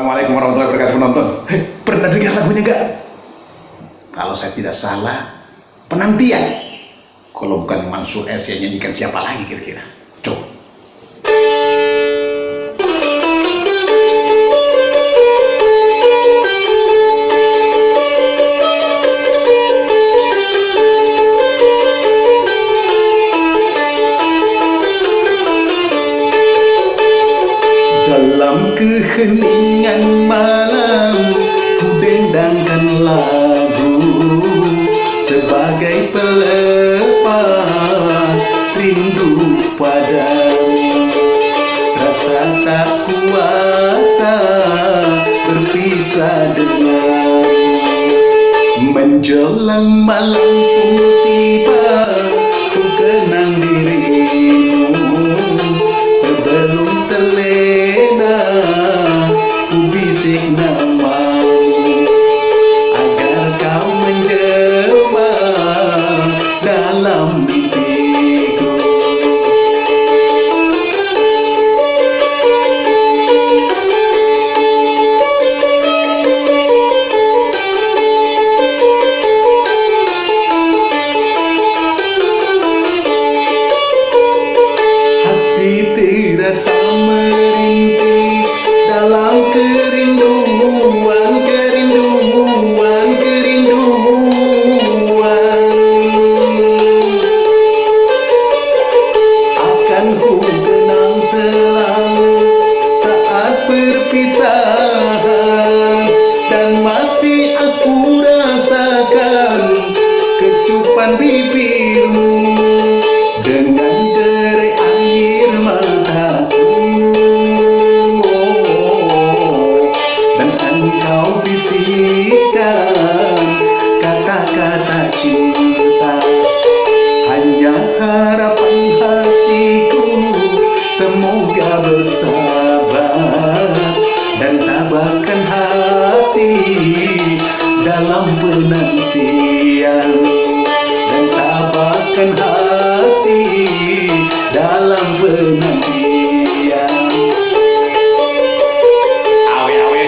Assalamualaikum warahmatullahi wabarakatuh penonton. Pernah dengar lagunya gak? Kalau saya tidak salah, Penantian. Kalau bukan Mansur S yang nyanyikan, siapa lagi kira-kira? Coba. Dalam keheningan malam, ku dendangkan lagu sebagai pelepas rindu padamu. Rasa tak kuasa berpisah denganmu. Menjelang malam pun tiba, ku kenang dirimu. Sebelum terlena, ku bisik namamu agar kau menjelma dalam mimpiku. Hati terasa merintih dalam kerinduan, kerinduan, kerinduan. Akan ku kenang selalu saat perpisahan, dan masih aku rasakan kecupan bibirmu dengan derai air mataku. Dan engkau bisikkan kata-kata cinta. Hanya harapan hatiku, semoga bersabar dan tabahkan hati dalam penantian. Dan tabahkan hati dalam penantian. Awe-awe.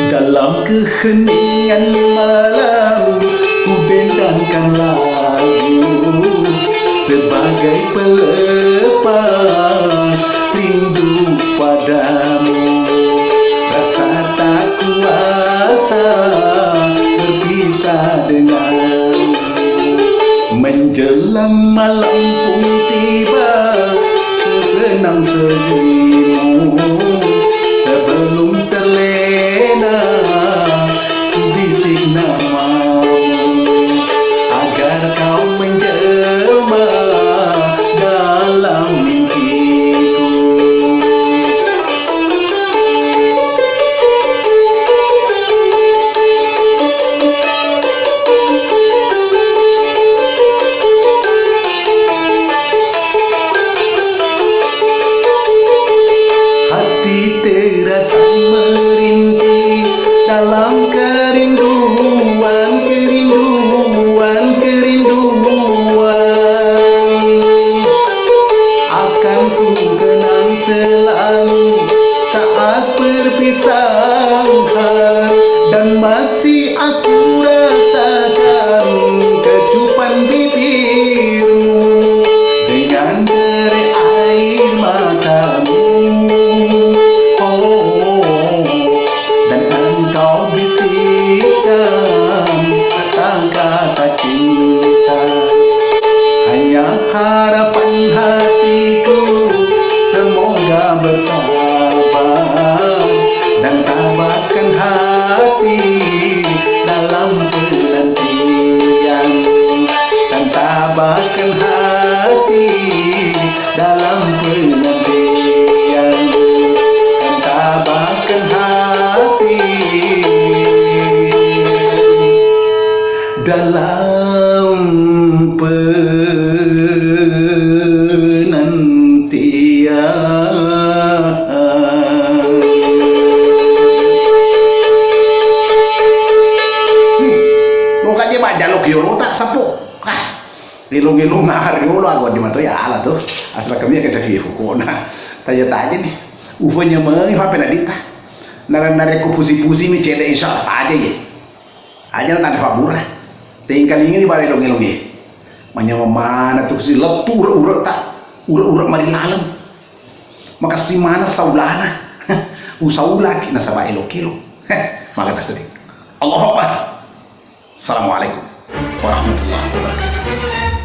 Dalam keheningan malam, ku dendangkan lagu sebagai pelepas rindu padamu. Rasa tak kuasa berpisah denganmu. Menjelang malam pun tiba, ku kenang dirimu. Sebelum terlena, ku bisik namamu agar kau menjelma dalam mimpiku. Hati terasa merintih dalam kerinduan, kerinduan, kerinduan. Akan ku kenang selalu saat perpisahan, dan masih aku rasakan kecupan bibirmu dengan derai air matamu. Dan engkau bisikkan kata-kata cinta. Hanya harapan hatiku, semoga bersabar dan tabahkan hati dalam penantian. Dan tabahkan hati dalam penantian. Dan tabahkan hati dalam penantian. aja mah jaluk yolo tak sapo. Ngilung-ngilung nahar yolo aku di manto ya ala tuh. Asal kami ke cafi hukuna. Tanya-tanya nih. Ufanya mah apa nadita. Nare ko pusi-pusi mi cele insyaallah aja ya. Aja tak ada pabura. Tinggal ini balik ilung-ilung ya. Manya mana tuh si letu urat tak. Urat mari lalam. Maka si mana saulana. Usaulaki nasaba kilo. Maka tak sedih. Allahu Akbar. Assalamualaikum warahmatullahi wabarakatuh.